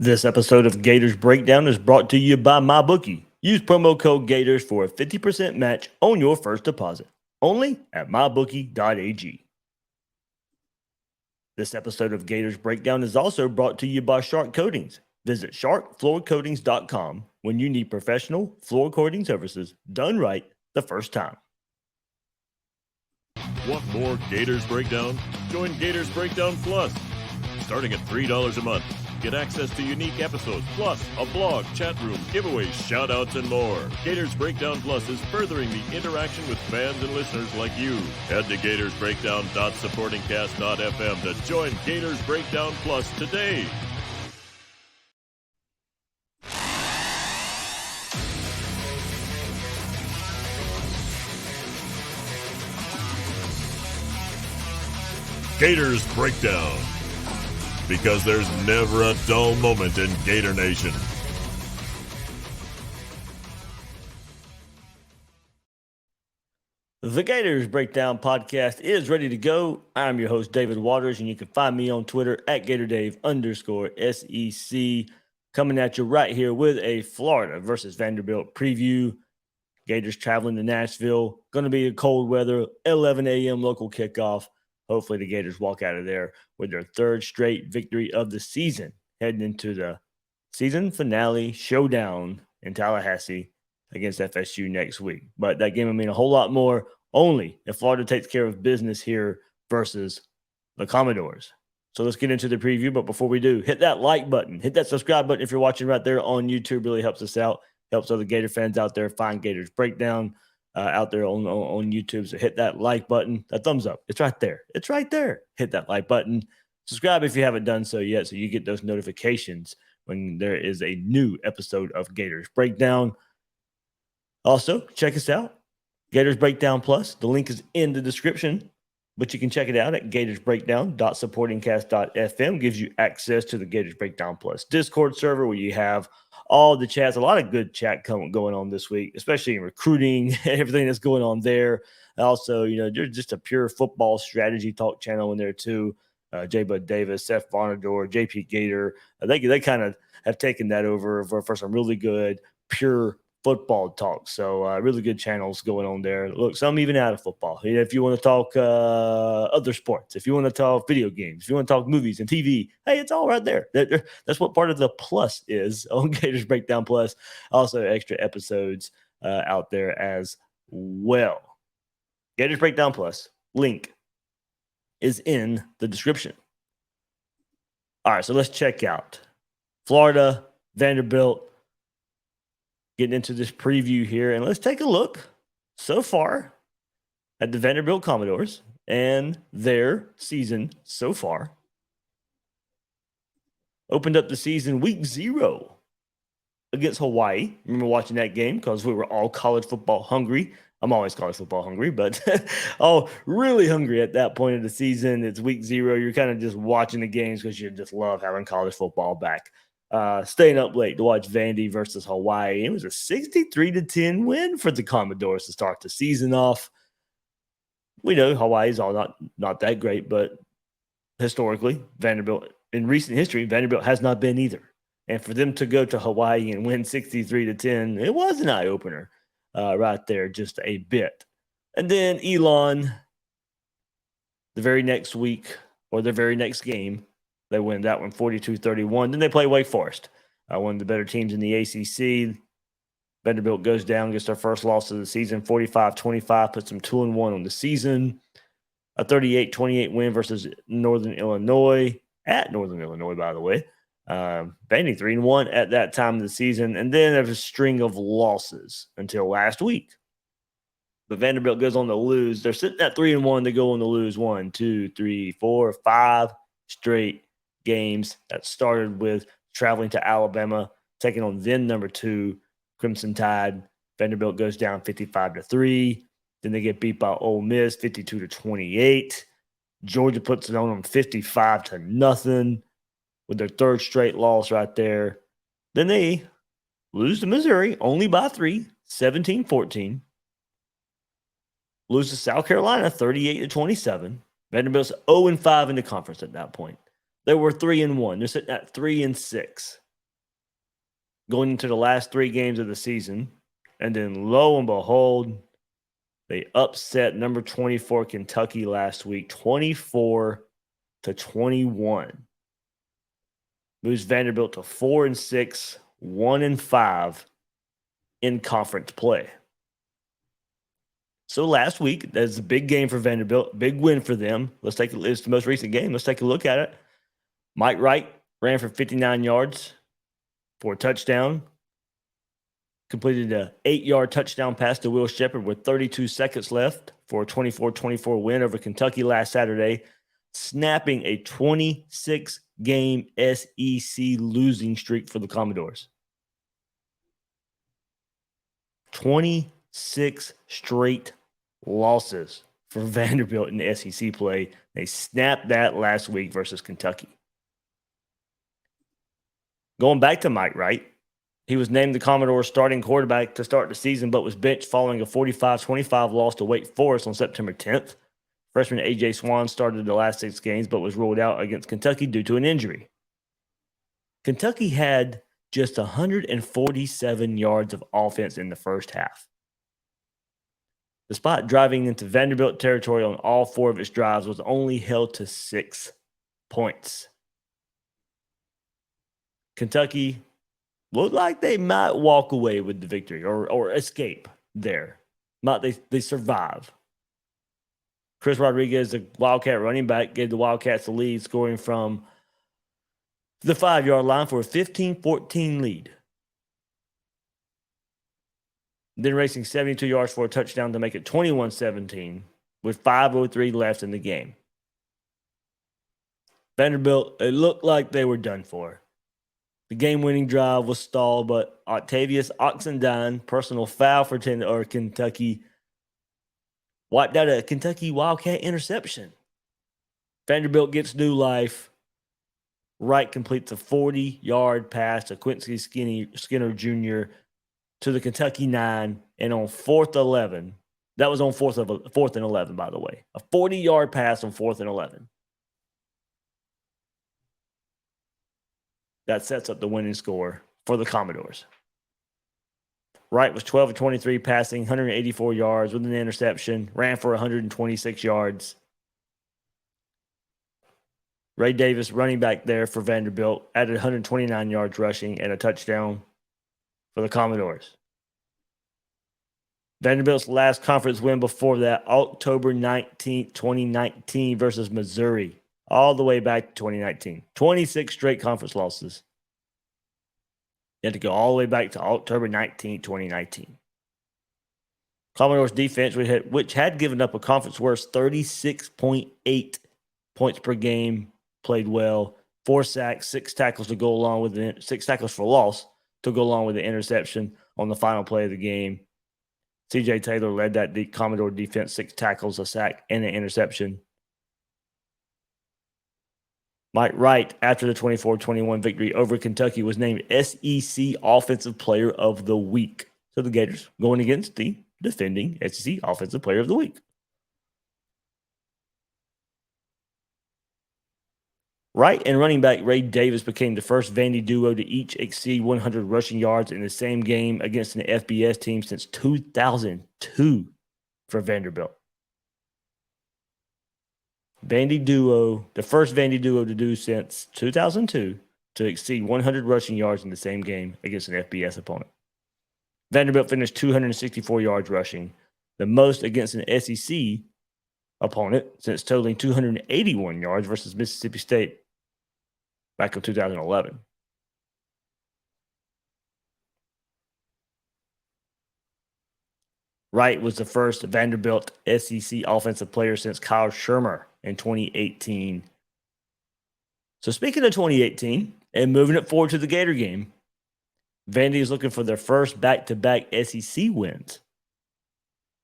This episode of Gators Breakdown is brought to you by MyBookie. Use promo code Gators for a 50% match on your first deposit, only at mybookie.ag. This episode of Gators Breakdown is also brought to you by Shark Coatings. Visit sharkfloorcoatings.com when you need professional floor coating services done right the first time. Want more Gators Breakdown? Join Gators Breakdown Plus. Starting at $3 a month. Get access to unique episodes, plus a blog, chat room, giveaways, shout-outs, and more. Gators Breakdown Plus is furthering the interaction with fans and listeners like you. Head to gatorsbreakdown.supportingcast.fm to join Gators Breakdown Plus today. Gators Breakdown. Because there's never a dull moment in Gator Nation. The Gators Breakdown podcast is ready to go. I'm your host, David Waters, and you can find me on Twitter at GatorDave_SEC. Coming at you right here with a Florida versus Vanderbilt preview. Gators traveling to Nashville. Going to be a cold weather, 11 a.m. local kickoff. Hopefully the Gators walk out of there with their third straight victory of the season, heading into the season finale showdown in Tallahassee against FSU next week. But that game will mean a whole lot more only if Florida takes care of business here versus the Commodores. So let's get into the preview. But before we do, hit that like button, hit that subscribe button if you're watching right there on YouTube. Really helps us out, helps other Gator fans out there find Gators Breakdown out there on YouTube. So hit that like button, that thumbs up. It's right there. It's right there. Hit that like button. Subscribe if you haven't done so yet, so you get those notifications when there is a new episode of Gators Breakdown. Also, check us out, Gators Breakdown Plus. The link is in the description, but you can check it out at gatorsbreakdown.supportingcast.fm. Gives you access to the Gators Breakdown Plus Discord server where you have all the chats, a lot of good chat going on this week, especially in recruiting, everything that's going on there. Also, there's just a pure football strategy talk channel in there too. J. Bud Davis, Seth Vonador, JP Gator. They kind of have taken that over for some really good, pure football talk. So really good channels going on there. Look, some even out of football. If you want to talk other sports, if you want to talk video games, if you want to talk movies and TV, hey, it's all right there. That's what part of the plus is on Gators Breakdown Plus. Also extra episodes out there as well. Gators Breakdown Plus link is in the description. All right, so let's check out Florida, Vanderbilt. Getting into this preview here, and let's take a look so far at the Vanderbilt Commodores and their season so far. Opened up the season week 0 against Hawaii. Remember watching that game because we were all college football hungry. I'm always college football hungry, but all really hungry at that point of the season. It's week 0. You're kind of just watching the games because you just love having college football back. Staying up late to watch Vandy versus Hawaii. It was a 63-10 win for the Commodores to start the season off. We know Hawaii's all not that great, but historically, Vanderbilt, in recent history, Vanderbilt has not been either. And for them to go to Hawaii and win 63-10, it was an eye-opener right there, just a bit. And then Elon, the very next week, or the very next game, they win that one 42-31. Then they play Wake Forest, one of the better teams in the ACC. Vanderbilt goes down, gets their first loss of the season, 45-25, puts them 2-1 on the season. A 38-28 win versus Northern Illinois, at Northern Illinois, by the way. Vandy 3-1 at that time of the season. And then there's a string of losses until last week. But Vanderbilt goes on to lose. They're sitting at 3-1. They go on to lose 1, 2, 3, 4, 5 straight games. That started with traveling to Alabama, taking on then number 2 Crimson Tide. Vanderbilt goes down 55-3. Then they get beat by Ole Miss 52-28. Georgia puts it on them 55-0 with their third straight loss right there. Then they lose to Missouri only by 3, 17-14. Lose to South Carolina 38-27. Vanderbilt's 0-5 in the conference at that point. They were 3-1. They're sitting at 3-6. going into the last 3 games of the season. And then lo and behold, they upset number 24 Kentucky last week, 24-21. Moves Vanderbilt to 4-6, 1-5 in conference play. So last week, that's a big game for Vanderbilt, big win for them. It's the most recent game. Let's take a look at it. Mike Wright ran for 59 yards for a touchdown. Completed an 8-yard touchdown pass to Will Shepherd with 32 seconds left for a 24-24 win over Kentucky last Saturday, snapping a 26-game SEC losing streak for the Commodores. 26 straight losses for Vanderbilt in the SEC play. They snapped that last week versus Kentucky. Going back to Mike Wright, he was named the Commodores starting quarterback to start the season, but was benched following a 45-25 loss to Wake Forest on September 10th. Freshman A.J. Swan started the last 6 games, but was ruled out against Kentucky due to an injury. Kentucky had just 147 yards of offense in the first half. Despite driving into Vanderbilt territory on all 4 of its drives, was only held to 6 points. Kentucky looked like they might walk away with the victory or escape there. They survive. Chris Rodriguez, the Wildcat running back, gave the Wildcats the lead, scoring from the 5-yard line for a 15-14 lead. Then racing 72 yards for a touchdown to make it 21-17 with 5:03 left in the game. Vanderbilt, it looked like they were done for. The game-winning drive was stalled, but Octavius Oxendine, personal foul for Kentucky, wiped out a Kentucky Wildcat interception. Vanderbilt gets new life. Wright completes a 40-yard pass to Quincy Skinner Jr. to the Kentucky 9, and on 4th 11, that was on 4th and 11, by the way. A 40-yard pass on 4th and 11. That sets up the winning score for the Commodores. Wright was 12 of 23 passing, 184 yards with an interception, ran for 126 yards. Ray Davis, running back there for Vanderbilt, added 129 yards rushing and a touchdown for the Commodores. Vanderbilt's last conference win before that, October 19th, 2019 versus Missouri. All the way back to 2019. 26 straight conference losses. You had to go all the way back to October 19th, 2019. Commodores defense, which had given up a conference worst 36.8 points per game, played well. 4 sacks, 6 tackles to go along with 6 tackles for loss to go along with the interception on the final play of the game. C.J. Taylor led that Commodore defense, 6 tackles, a sack, and an interception. Mike Wright, after the 24-21 victory over Kentucky, was named SEC Offensive Player of the Week. So the Gators going against the defending SEC Offensive Player of the Week. Wright and running back Ray Davis became the first Vandy duo to each exceed 100 rushing yards in the same game against an FBS team since 2002 for Vanderbilt. Vandy duo, the first Vandy duo to do since 2002 to exceed 100 rushing yards in the same game against an FBS opponent. Vanderbilt finished 264 yards rushing, the most against an SEC opponent since totaling 281 yards versus Mississippi State back in 2011. Wright was the first Vanderbilt SEC offensive player since Kyle Shermer in 2018. So speaking of 2018 and moving it forward to the Gator game, Vandy is looking for their first back-to-back SEC wins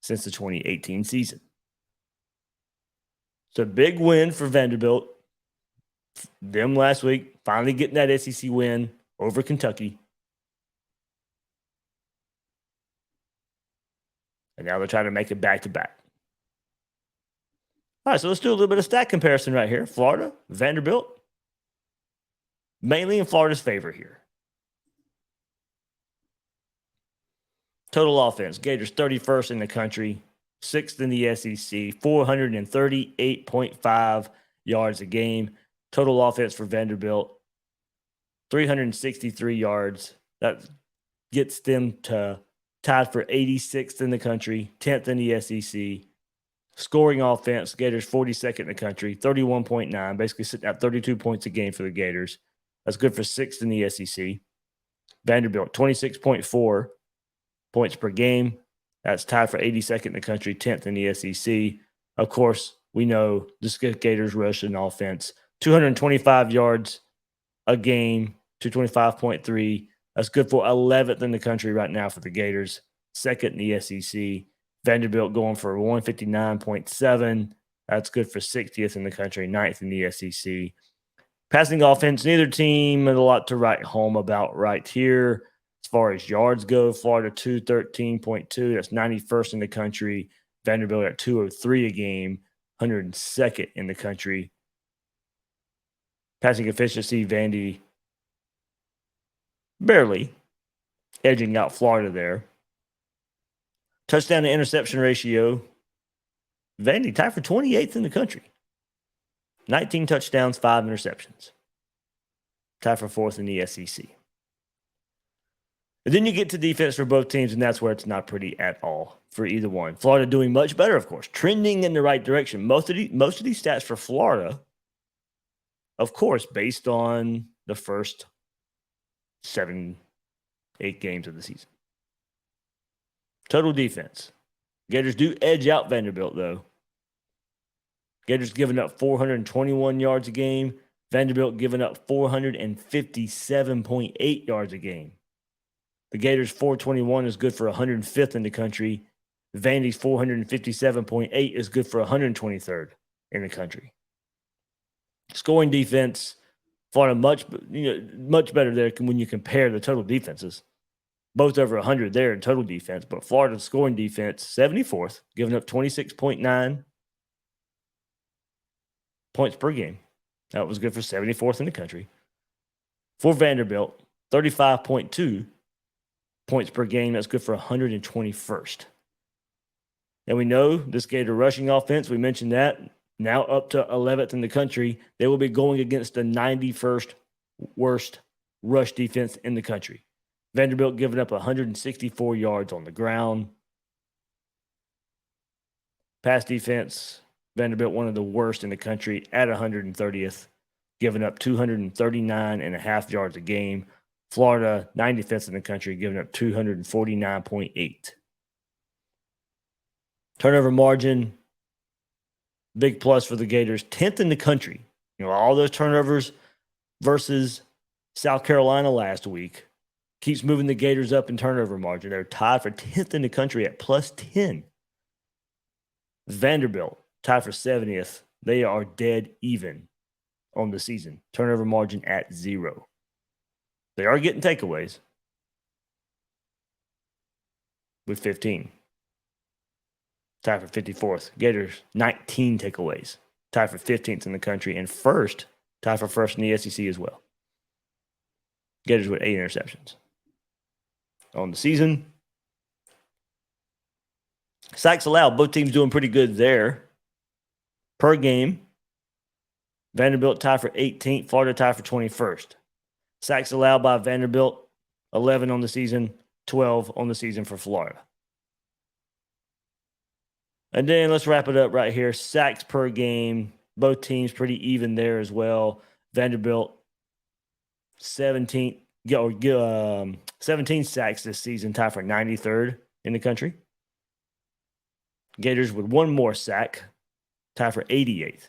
since the 2018 season. It's a big win for Vanderbilt. Them last week, finally getting that SEC win over Kentucky. And now they're trying to make it back-to-back. All right, so let's do a little bit of stat comparison right here. Florida, Vanderbilt, mainly in Florida's favor here. Total offense, Gators 31st in the country, 6th in the SEC, 438.5 yards a game. Total offense for Vanderbilt, 363 yards. That gets them to tied for 86th in the country, 10th in the SEC. Scoring offense, Gators 42nd in the country, 31.9, basically sitting at 32 points a game for the Gators. That's good for 6th in the SEC. Vanderbilt, 26.4 points per game. That's tied for 82nd in the country, 10th in the SEC. Of course, we know this Gators rushing offense, 225 yards a game, 225.3. That's good for 11th in the country right now for the Gators, 2nd in the SEC. Vanderbilt going for 159.7. That's good for 60th in the country, 9th in the SEC. Passing offense, neither team had a lot to write home about right here. As far as yards go, Florida 213.2. That's 91st in the country. Vanderbilt at 203 a game, 102nd in the country. Passing efficiency, Vandy barely edging out Florida there. Touchdown to interception ratio, Vandy tied for 28th in the country. 19 touchdowns, 5 interceptions. Tied for 4th in the SEC. And then you get to defense for both teams, and that's where it's not pretty at all for either one. Florida doing much better, of course, trending in the right direction. Most of these stats for Florida, of course, based on the first 7-8 games of the season. Total defense. Gators do edge out Vanderbilt, though. Gators giving up 421 yards a game. Vanderbilt giving up 457.8 yards a game. The Gators 421 is good for 105th in the country. Vandy's 457.8 is good for 123rd in the country. Scoring defense, Florida much better there when you compare the total defenses. Both over 100 there in total defense, but Florida's scoring defense 74th, giving up 26.9 points per game. That was good for 74th in the country. For Vanderbilt, 35.2 points per game. That's good for 121st. And we know this Gator rushing offense, we mentioned that, now up to 11th in the country. They will be going against the 91st worst rush defense in the country. Vanderbilt giving up 164 yards on the ground. Pass defense, Vanderbilt one of the worst in the country at 130th, giving up 239.5 yards a game. Florida, 95th in the country, giving up 249.8. Turnover margin, big plus for the Gators, 10th in the country. You know, all those turnovers versus South Carolina last week keeps moving the Gators up in turnover margin. They're tied for 10th in the country at plus 10. Vanderbilt, tied for 70th. They are dead even on the season. Turnover margin at 0. They are getting takeaways with 15. Tied for 54th. Gators, 19 takeaways. Tied for 15th in the country. And first, tied for first in the SEC as well. Gators with 8 interceptions on the season. Sacks allowed. Both teams doing pretty good there. Per game, Vanderbilt tied for 18th. Florida tied for 21st. Sacks allowed by Vanderbilt, 11 on the season, 12 on the season for Florida. And then let's wrap it up right here. Sacks per game, both teams pretty even there as well. Vanderbilt, 17 sacks this season, tied for 93rd in the country. Gators with one more sack, tied for 88th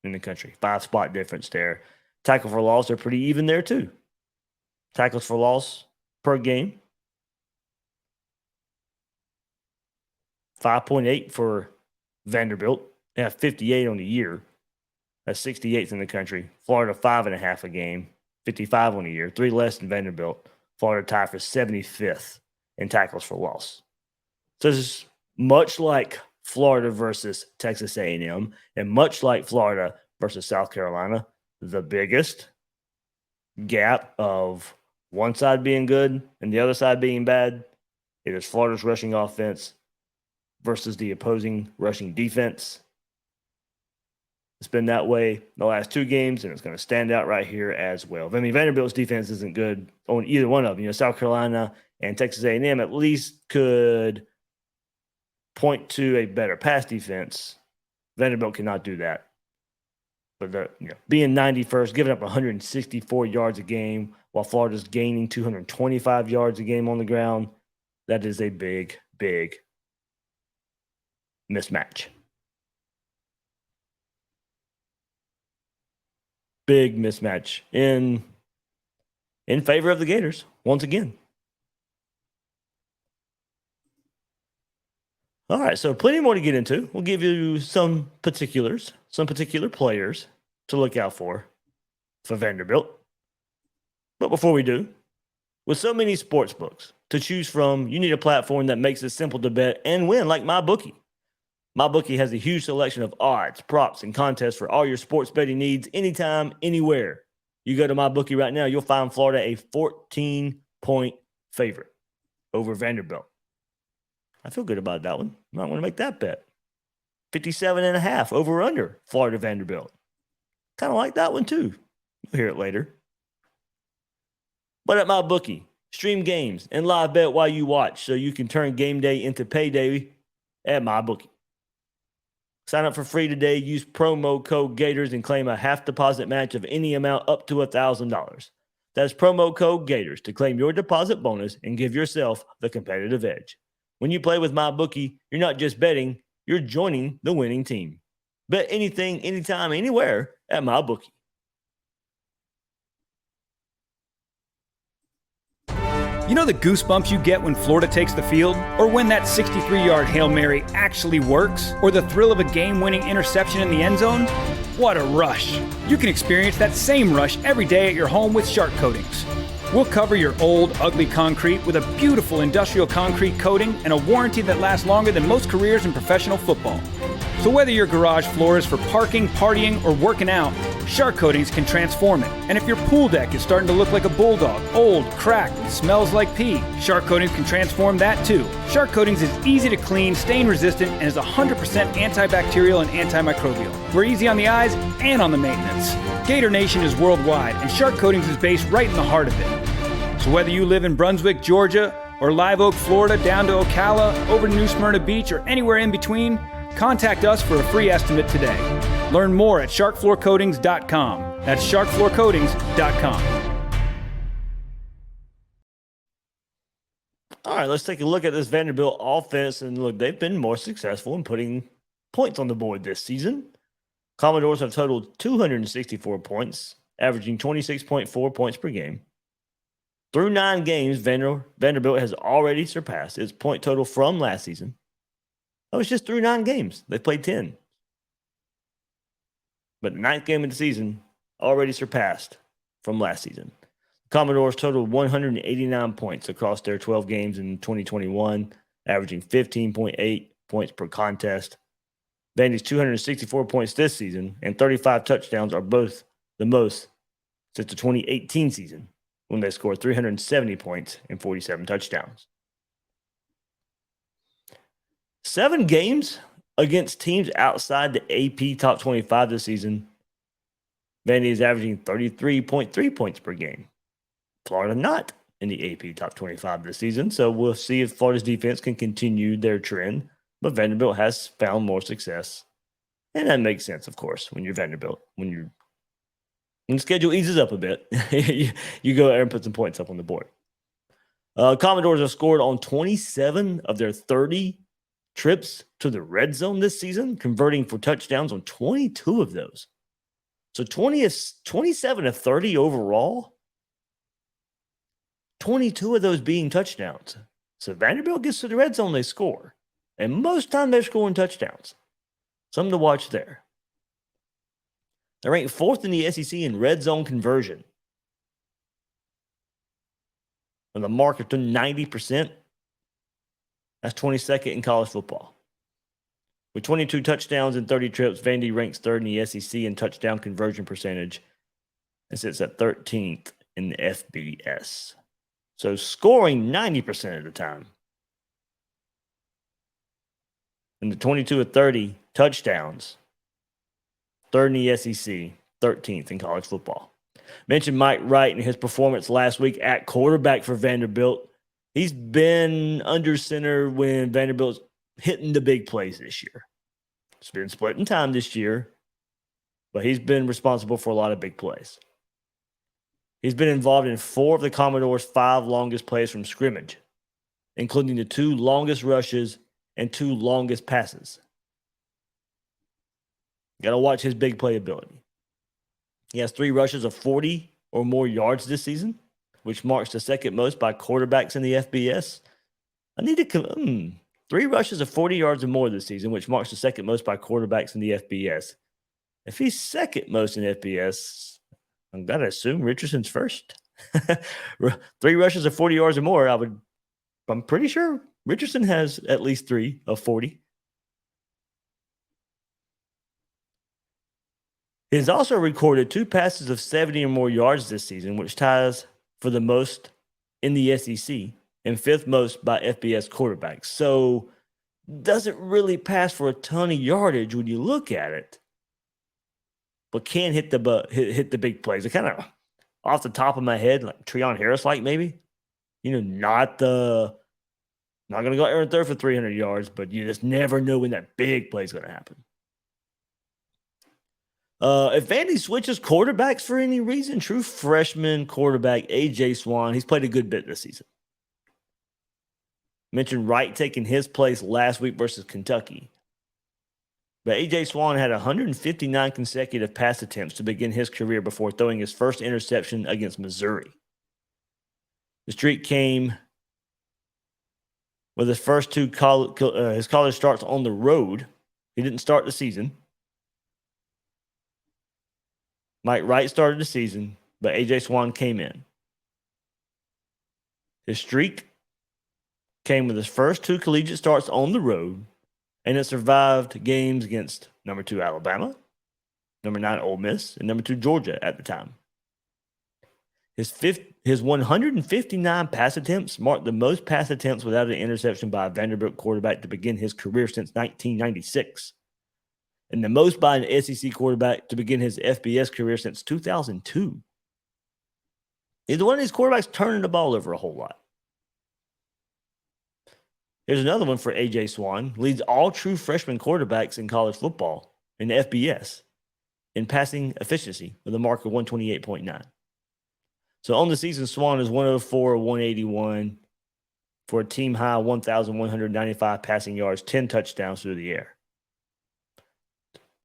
in the country. 5-spot difference there. Tackle for loss, they're pretty even there too. Tackles for loss per game, 5.8 for Vanderbilt. They have 58 on the year. That's 68th in the country. Florida, 5.5 a game, 55 on the year. 3 less than Vanderbilt. Florida tied for 75th in tackles for loss. So this is much like Florida versus Texas A&M, and much like Florida versus South Carolina, the biggest gap of one side being good and the other side being bad It is Florida's rushing offense versus the opposing rushing defense. It's been that way the last 2 games, and it's going to stand out right here as well. I mean, Vanderbilt's defense isn't good on either one of them. South Carolina and Texas A&M at least could point to a better pass defense. Vanderbilt cannot do that. But being 91st, giving up 164 yards a game, while Florida's gaining 225 yards a game on the ground, that is a big, big mismatch. Big mismatch in favor of the Gators once again. All right, so plenty more to get into. We'll give you some particulars, some particular players to look out for Vanderbilt. But before we do, with so many sports books to choose from, you need a platform that makes it simple to bet and win, like MyBookie. MyBookie has a huge selection of odds, props, and contests for all your sports betting needs anytime, anywhere. You go to MyBookie right now, you'll find Florida a 14-point favorite over Vanderbilt. I feel good about that one. Might want to make that bet. 57.5 over under Florida Vanderbilt. Kind of like that one too. You'll hear it later. But at MyBookie, stream games and live bet while you watch so you can turn game day into payday at MyBookie. Sign up for free today. Use promo code Gators and claim a half deposit match of any amount up to $1,000. That's promo code Gators to claim your deposit bonus and give yourself the competitive edge. When you play with MyBookie, you're not just betting, you're joining the winning team. Bet anything, anytime, anywhere at MyBookie. You know the goosebumps you get when Florida takes the field? Or when that 63-yard Hail Mary actually works? Or the thrill of a game-winning interception in the end zone? What a rush! You can experience that same rush every day at your home with Shark Coatings. We'll cover your old, ugly concrete with a beautiful industrial concrete coating and a warranty that lasts longer than most careers in professional football. So whether your garage floor is for parking, partying, or working out, Shark Coatings can transform it. And if your pool deck is starting to look like a bulldog, old, cracked, and smells like pee, Shark Coatings can transform that too. Shark Coatings is easy to clean, stain resistant, and is 100% antibacterial and antimicrobial. We're easy on the eyes and on the maintenance. Gator Nation is worldwide, and Shark Coatings is based right in the heart of it. So whether you live in Brunswick, Georgia, or Live Oak, Florida, down to Ocala, over to New Smyrna Beach, or anywhere in between, contact us for a free estimate today. Learn more at sharkfloorcoatings.com. That's sharkfloorcoatings.com. All right, let's take a look at this Vanderbilt offense. And look, they've been more successful in putting points on the board this season. Commodores have totaled 264 points, averaging 26.4 points per game. Through 9 games, Vanderbilt has already surpassed its point total from last season. That was just through 9 games. They played 10. But the 9th game of the season already surpassed from last season. Commodores totaled 189 points across their 12 games in 2021, averaging 15.8 points per contest. Vandy's 264 points this season and 35 touchdowns are both the most since the 2018 season, when they scored 370 points and 47 touchdowns. 7 games against teams outside the AP top 25 this season. Vandy is averaging 33.3 points per game. Florida not in the AP top 25 this season, so we'll see if Florida's defense can continue their trend. But Vanderbilt has found more success. And that makes sense, of course, when you're Vanderbilt. When the schedule eases up a bit, you go there and put some points up on the board. Commodores have scored on 27 of their 30 trips to the red zone this season, converting for touchdowns on 22 of those. So 27 of 30 overall. 22 of those being touchdowns. So Vanderbilt gets to the red zone, they score. And most time they're scoring touchdowns. Something to watch there. They're ranked 4th in the SEC in red zone conversion. And the mark of 90%. That's 22nd in college football. With 22 touchdowns and 30 trips, Vandy ranks 3rd in the SEC in touchdown conversion percentage and sits at 13th in the FBS. So scoring 90% of the time. in the 22 of 30 touchdowns. Third in the SEC, 13th in college football. Mentioned Mike Wright and his performance last week at quarterback for Vanderbilt. He's been under center when Vanderbilt's hitting the big plays this year. It's been split in time this year, but he's been responsible for a lot of big plays. He's been involved in 4 of the Commodores' 5 longest plays from scrimmage, including the 2 longest rushes and 2 longest passes. Got to watch his big play ability. He has 3 rushes of 40 or more yards this season, which marks the second most by quarterbacks in the FBS. I need to 3 rushes of 40 yards or more this season, which marks the second most by quarterbacks in the FBS. If he's second most in FBS, I'm going to assume Richardson's first. 3 rushes of 40 yards or more, I'm pretty sure Richardson has at least 3 of 40. He's also recorded 2 passes of 70 or more yards this season, which ties for the most in the SEC and 5th most by FBS quarterbacks. So doesn't really pass for a ton of yardage when you look at it, but can hit the big plays. It kind of off the top of my head, like Treon Harris, like maybe, not going to go out there and throw for 300 yards, but you just never know when that big play is going to happen. If Vandy switches quarterbacks for any reason, true freshman quarterback A.J. Swan, he's played a good bit this season. Mentioned Wright taking his place last week versus Kentucky. But A.J. Swan had 159 consecutive pass attempts to begin his career before throwing his first interception against Missouri. The streak came with his first 2 his college starts on the road. He didn't start the season. Mike Wright started the season, but A.J. Swan came in. His streak came with his first 2 collegiate starts on the road, and it survived games against number 2 Alabama, number 9 Ole Miss, and number 2 Georgia at the time. His 159 pass attempts marked the most pass attempts without an interception by a Vanderbilt quarterback to begin his career since 1996. And the most by an SEC quarterback to begin his FBS career since 2002. Neither one of these quarterbacks turning the ball over a whole lot. Here's another one for A.J. Swan. Leads all true freshman quarterbacks in college football in the FBS in passing efficiency with a mark of 128.9. So on the season, Swan is 104 181 for a team high 1,195 passing yards, 10 touchdowns through the air.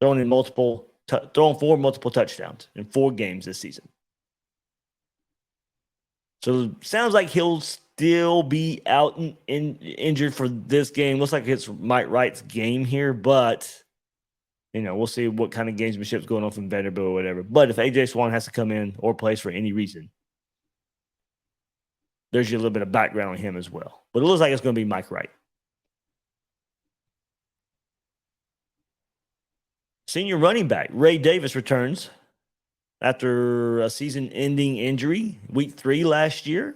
Throwing for multiple touchdowns in 4 games this season. So sounds like he'll still be out and injured for this game. Looks like it's Mike Wright's game here, but we'll see what kind of gamesmanship is going on from Vanderbilt or whatever. But if A.J. Swan has to come in or plays for any reason, there's a little bit of background on him as well. But it looks like it's going to be Mike Wright. Senior running back Ray Davis returns after a season-ending injury, week 3 last year.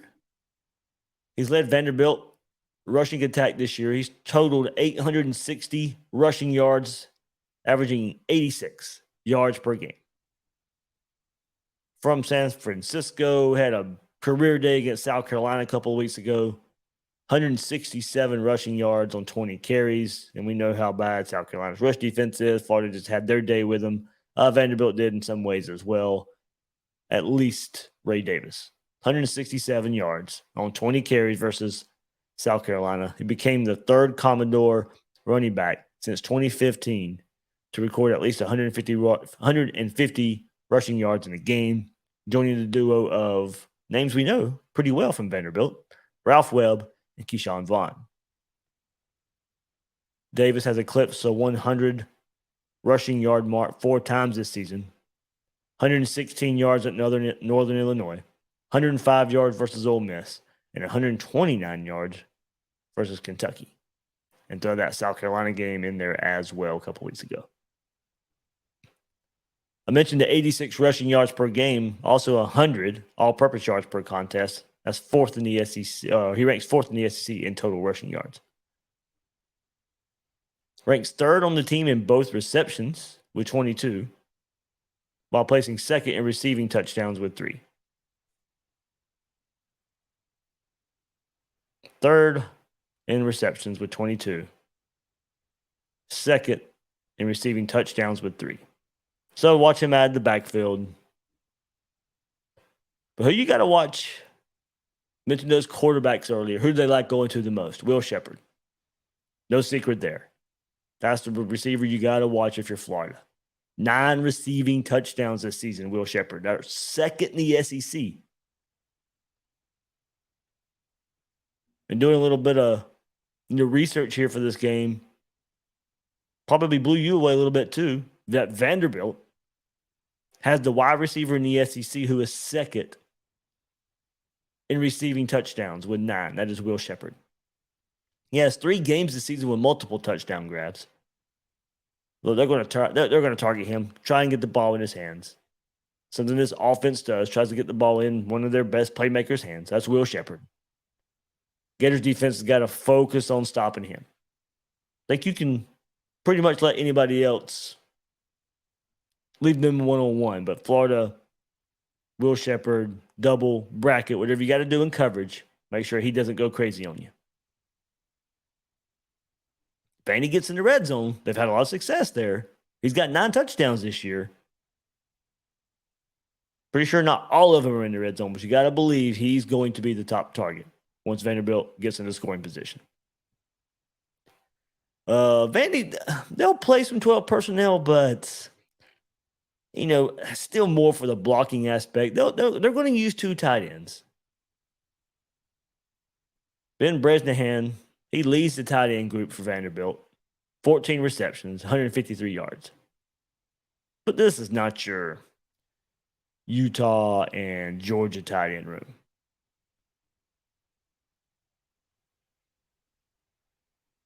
He's led Vanderbilt rushing attack this year. He's totaled 860 rushing yards, averaging 86 yards per game. From San Francisco, had a career day against South Carolina a couple of weeks ago. 167 rushing yards on 20 carries, and we know how bad South Carolina's rush defense is. Florida just had their day with them. Vanderbilt did in some ways as well. At least Ray Davis. 167 yards on 20 carries versus South Carolina. He became the 3rd Commodore running back since 2015 to record at least 150 rushing yards in a game, joining the duo of names we know pretty well from Vanderbilt, Ralph Webb and Keyshawn Vaughn. Davis has eclipsed a 100 rushing yard mark 4 times this season. 116 yards at Northern Illinois, 105 yards versus Ole Miss, and 129 yards versus Kentucky. And throw that South Carolina game in there as well a couple weeks ago. I mentioned the 86 rushing yards per game, also 100 all-purpose yards per contest. That's 4th in the SEC. He ranks 4th in the SEC in total rushing yards. Ranks third on the team in both receptions with 22, while placing second in receiving touchdowns with 3. Third in receptions with 22. Second in receiving touchdowns with 3. So watch him add the backfield. But who you got to watch? Mentioned those quarterbacks earlier. Who do they like going to the most? Will Shepherd. No secret there. That's the receiver you got to watch if you're Florida. 9 receiving touchdowns this season, Will Shepherd. They're second in the SEC. Been doing a little bit of research here for this game. Probably blew you away a little bit too. That Vanderbilt has the wide receiver in the SEC who is second in receiving touchdowns with 9. That is Will Shepherd. He has 3 games this season with multiple touchdown grabs. Well, they're going to target him, try and get the ball in his hands. Something this offense does, tries to get the ball in one of their best playmakers' hands. That's Will Shepherd. Gators defense has got to focus on stopping him. I think you can pretty much let anybody else leave them one-on-one, but Florida, Will Shepherd, double, bracket, whatever you got to do in coverage, make sure he doesn't go crazy on you. Vandy gets in the red zone. They've had a lot of success there. He's got 9 touchdowns this year. Pretty sure not all of them are in the red zone, but you got to believe he's going to be the top target once Vanderbilt gets in the scoring position. Vandy, they'll play some 12 personnel, but still more for the blocking aspect. They're going to use 2 tight ends. Ben Bresnahan, he leads the tight end group for Vanderbilt. 14 receptions, 153 yards. But this is not your Utah and Georgia tight end room.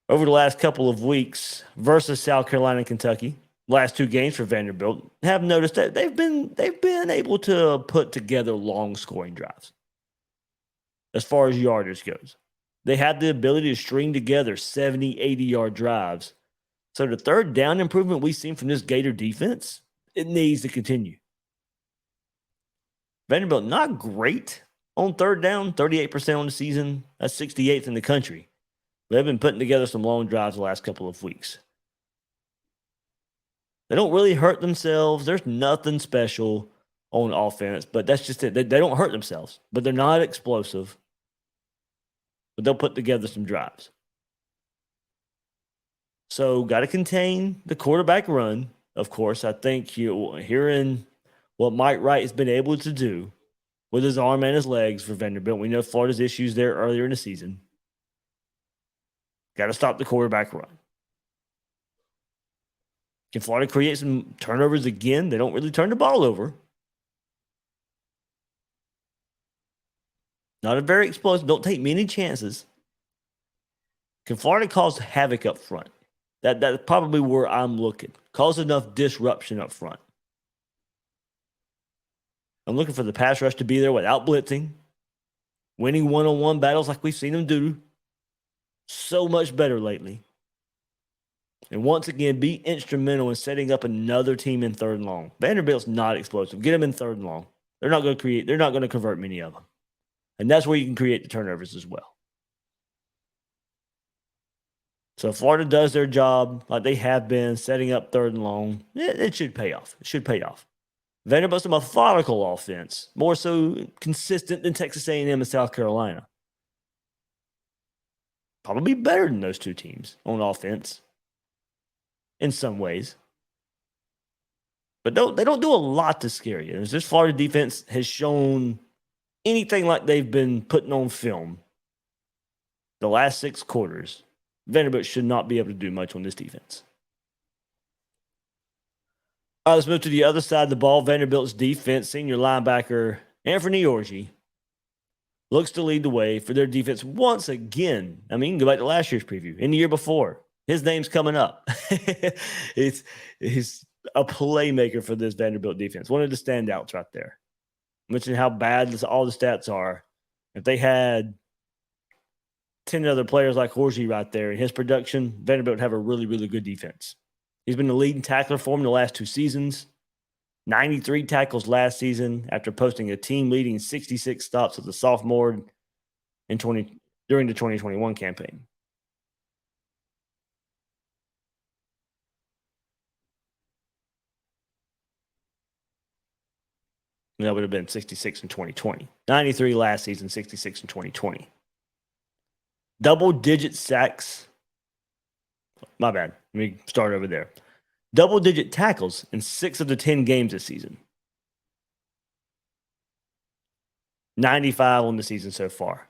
Over the last couple of weeks versus South Carolina and Kentucky, last 2 games for Vanderbilt, have noticed that they've been able to put together long scoring drives. As far as yardage goes, they have the ability to string together 70, 80-yard drives. So the third down improvement we've seen from this Gator defense, it needs to continue. Vanderbilt not great on third down, 38% on the season. That's 68th in the country. They've been putting together some long drives the last couple of weeks. They don't really hurt themselves. There's nothing special on offense, but that's just it. They don't hurt themselves, but they're not explosive. But they'll put together some drives. So got to contain the quarterback run. Of course, I think hearing what Mike Wright has been able to do with his arm and his legs for Vanderbilt. We know Florida's issues there earlier in the season. Got to stop the quarterback run. Can Florida create some turnovers again? They don't really turn the ball over. Not a very explosive. Don't take many chances. Can Florida cause havoc up front? That's probably where I'm looking. Cause enough disruption up front. I'm looking for the pass rush to be there without blitzing. Winning one-on-one battles like we've seen them do so much better lately. And once again, be instrumental in setting up another team in third and long. Vanderbilt's not explosive. Get them in third and long. They're not going to convert many of them. And that's where you can create the turnovers as well. So if Florida does their job like they have been, setting up third and long, it should pay off. It should pay off. Vanderbilt's a methodical offense, more so consistent than Texas A&M and South Carolina. Probably better than those 2 teams on offense in some ways. But they don't do a lot to scare you. This Florida defense has shown anything like they've been putting on film the last 6 quarters. Vanderbilt should not be able to do much on this defense. All right, let's move to the other side of the ball. Vanderbilt's defense, senior linebacker Anthony Orji looks to lead the way for their defense once again. I mean, go back to last year's preview. In the year before, his name's coming up. He's a playmaker for this Vanderbilt defense. One of the standouts right there. Mentioned how bad all the stats are. If they had 10 other players like Horsey right there in his production, Vanderbilt have a really, really good defense. He's been the leading tackler for them the last 2 seasons. 93 tackles last season after posting a team-leading 66 stops as a sophomore during the 2021 campaign. And that would have been 66 in 2020. 93 last season, 66 in 2020. Double-digit sacks. My bad. Let me start over there. Double-digit tackles in 6 of the 10 games this season. 95 on the season so far.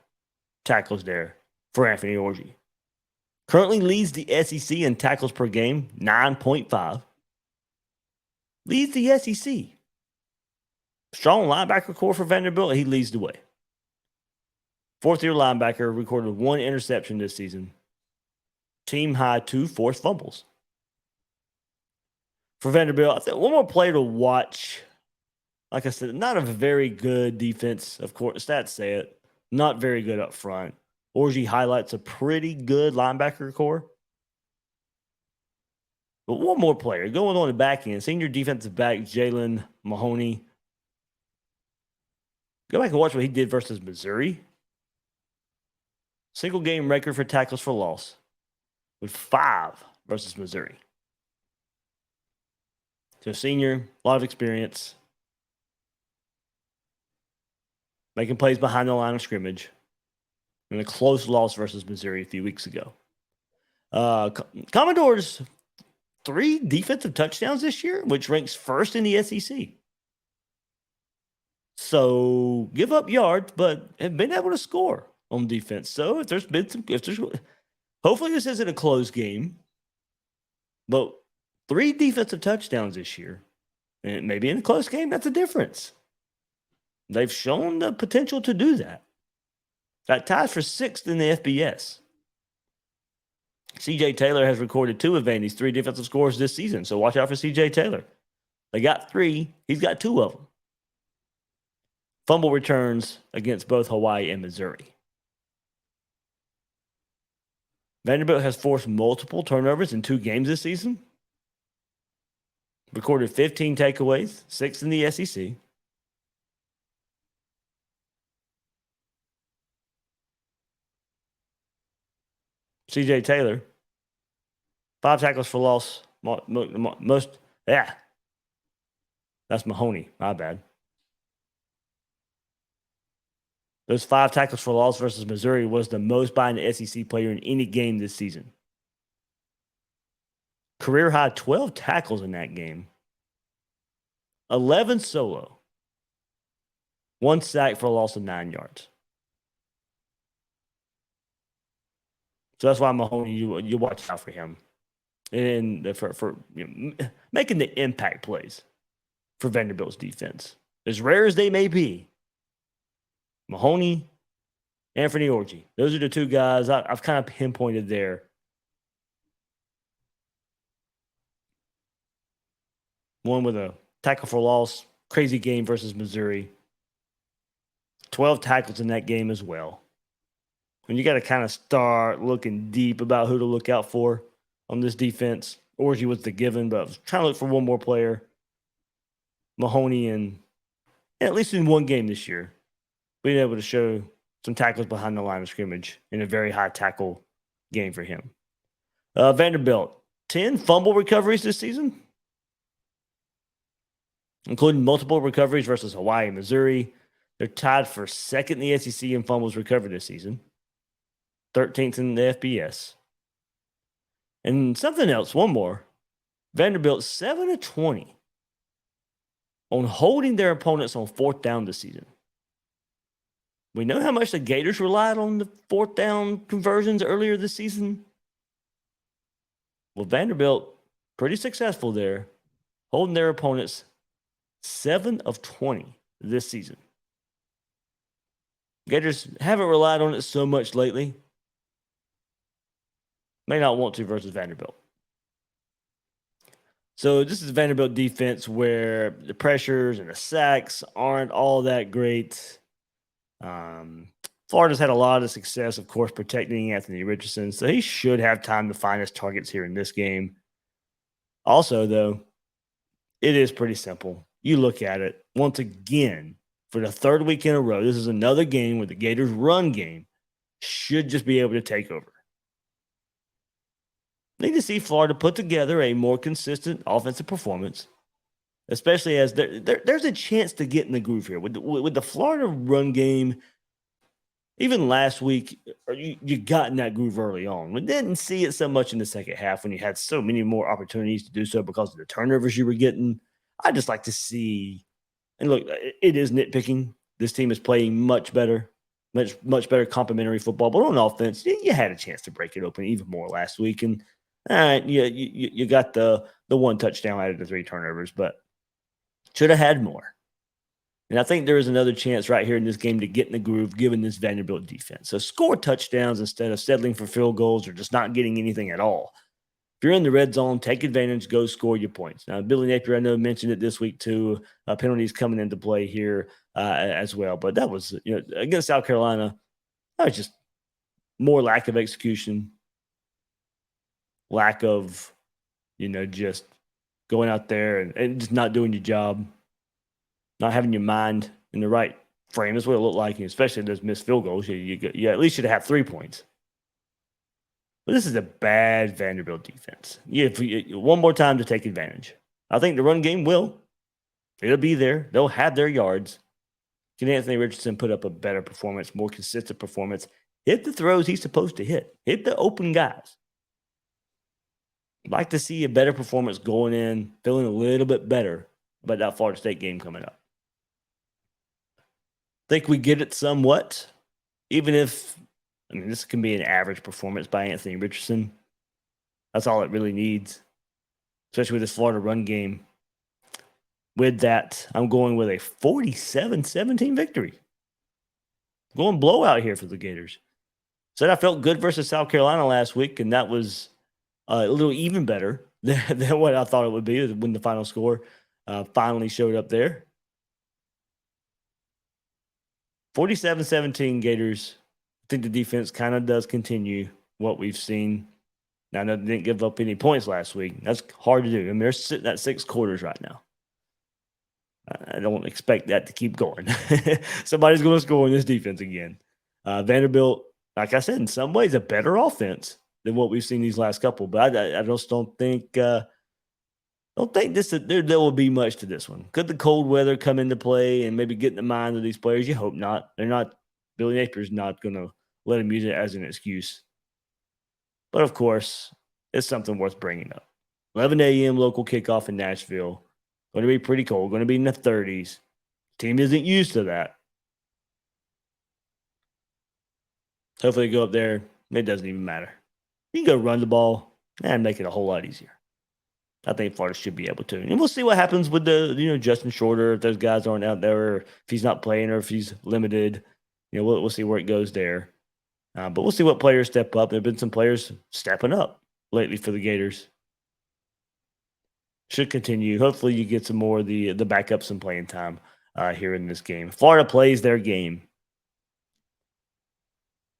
Tackles there for Anthony Orji. Currently leads the SEC in tackles per game, 9.5. Leads the SEC. Strong linebacker core for Vanderbilt. He leads the way. Fourth-year linebacker recorded 1 interception this season. Team high 2 forced fumbles. For Vanderbilt, I think one more player to watch. Like I said, not a very good defense. Of course, stats say it. Not very good up front. Orji highlights a pretty good linebacker core. But one more player going on the back end. Senior defensive back Jalen Mahoney. Go back and watch what he did versus Missouri. Single game record for tackles for loss with 5 versus Missouri. So senior, a lot of experience. Making plays behind the line of scrimmage. And a close loss versus Missouri a few weeks ago. Commodores, 3 defensive touchdowns this year, which ranks first in the SEC. So give up yards, but have been able to score on defense. So hopefully this isn't a close game, but 3 defensive touchdowns this year, and maybe in a close game, that's a difference. They've shown the potential to do that. That ties for 6th in the FBS. CJ Taylor has recorded 2 of Vandy's 3 defensive scores this season, so watch out for CJ Taylor. They got 3. He's got 2 of them. Fumble returns against both Hawaii and Missouri. Vanderbilt has forced multiple turnovers in 2 games this season. Recorded 15 takeaways, 6 in the SEC. CJ Taylor, 5 tackles for loss. That's Mahoney. My bad. Those 5 tackles for loss versus Missouri was the most by an SEC player in any game this season. Career high 12 tackles in that game. 11 solo. 1 sack for a loss of 9 yards. So that's why Mahoney, you watch out for him. And for making the impact plays for Vanderbilt's defense. As rare as they may be, Mahoney, Anthony Orji. Those are the 2 guys I've kind of pinpointed there. One with a tackle for loss, crazy game versus Missouri. 12 tackles in that game as well. And you got to kind of start looking deep about who to look out for on this defense. Orji was the given, but I was trying to look for one more player. Mahoney, and at least in 1 game this year, being able to show some tackles behind the line of scrimmage in a very high tackle game for him. Vanderbilt, 10 fumble recoveries this season, including multiple recoveries versus Hawaii and Missouri. They're tied for 2nd in the SEC in fumbles recovered this season. 13th in the FBS. And something else, one more. Vanderbilt 7 of 20 on holding their opponents on 4th down this season. We know how much the Gators relied on the 4th down conversions earlier this season. Well, Vanderbilt, pretty successful there, holding their opponents 7 of 20 this season. Gators haven't relied on it so much lately. May not want to versus Vanderbilt. So this is Vanderbilt defense where the pressures and the sacks aren't all that great. Florida's had a lot of success, of course, protecting Anthony Richardson, so he should have time to find his targets here in this game. Also, though, it is pretty simple. You look at it, once again, for the third week in a row, this is another game where the Gators' run game should just be able to take over. Need to see Florida put together a more consistent offensive performance, especially as there's a chance to get in the groove here. With the Florida run game, even last week, you got in that groove early on. We didn't see it so much in the second half when you had so many more opportunities to do so because of the turnovers you were getting. I'd just like to see, and look, it is nitpicking. This team is playing much better, much better complementary football. But on offense, you had a chance to break it open even more last week. And all right, you got the one touchdown out of the 3 turnovers, but should have had more. And I think there is another chance right here in this game to get in the groove, given this Vanderbilt defense. So score touchdowns instead of settling for field goals or just not getting anything at all. If you're in the red zone, take advantage, go score your points. Now, Billy Napier, I know, mentioned it this week too. Penalties coming into play here as well. But that was, against South Carolina, that was just more lack of execution, lack of, just going out there and just not doing your job, not having your mind in the right frame. That's what it looked like, and especially those missed field goals. You at least should have 3 points. But this is a bad Vanderbilt defense. One more time to take advantage. I think the run game it'll be there. They'll have their yards. Can Anthony Richardson put up a better performance, more consistent performance, hit the throws he's supposed to hit the open guys? I'd like to see a better performance going in, feeling a little bit better about that Florida State game coming up. Think we get it somewhat, even if, this can be an average performance by Anthony Richardson. That's all it really needs, especially with this Florida run game. With that, I'm going with a 47-17 victory. Going blowout here for the Gators. Said I felt good versus South Carolina last week, and that was a little even better than what I thought it would be when the final score finally showed up there. 47-17 Gators. I think the defense kind of does continue what we've seen. Now, I know they didn't give up any points last week. That's hard to do. They're sitting at 6 quarters right now. I don't expect that to keep going. Somebody's going to score in this defense again. Vanderbilt, like I said, in some ways a better offense than what we've seen these last couple. But I just don't think there will be much to this one. Could the cold weather come into play and maybe get in the mind of these players? You hope not. They're not. Billy Napier's not going to let him use it as an excuse. But of course, it's something worth bringing up. 11 a.m. local kickoff in Nashville. Going to be pretty cold. Going to be in the 30s. Team isn't used to that. Hopefully, go up there. It doesn't even matter. You can go run the ball and make it a whole lot easier. I think Florida should be able to. And we'll see what happens with the, Justin Shorter, if those guys aren't out there, or if he's not playing, or if he's limited. We'll see where it goes there. But we'll see what players step up. There have been some players stepping up lately for the Gators. Should continue. Hopefully you get some more of the backups some playing time here in this game. Florida plays their game.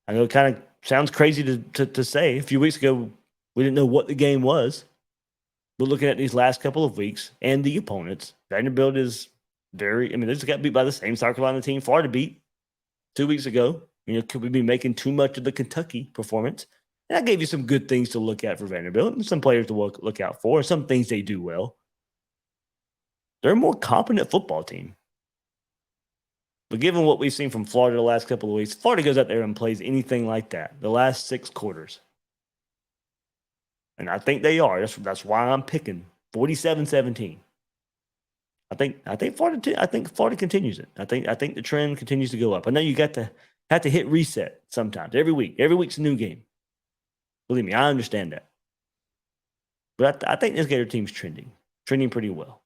I know it kind of sounds crazy to say. A few weeks ago, we didn't know what the game was. But looking at these last couple of weeks and the opponents, Vanderbilt is they just got beat by the same South Carolina team Florida beat 2 weeks ago. Could we be making too much of the Kentucky performance? And I gave you some good things to look at for Vanderbilt and some players to look out for, and some things they do well. They're a more competent football team. But given what we've seen from Florida the last couple of weeks, Florida goes out there and plays anything like that the last 6 quarters. And I think they are. That's why I'm picking 47-17. I think Florida continues it. I think the trend continues to go up. I know you have to hit reset sometimes. Every week. Every week's a new game. Believe me, I understand that. But I think this Gator team's trending pretty well.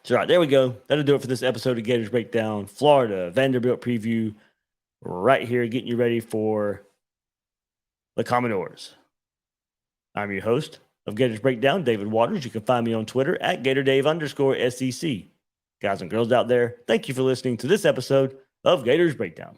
So, all right, there we go. That'll do it for this episode of Gators Breakdown. Florida Vanderbilt preview right here, getting you ready for the Commodores. I'm your host of Gators Breakdown, David Waters. You can find me on Twitter at GatorDave_SEC. Guys and girls out there, thank you for listening to this episode of Gators Breakdown.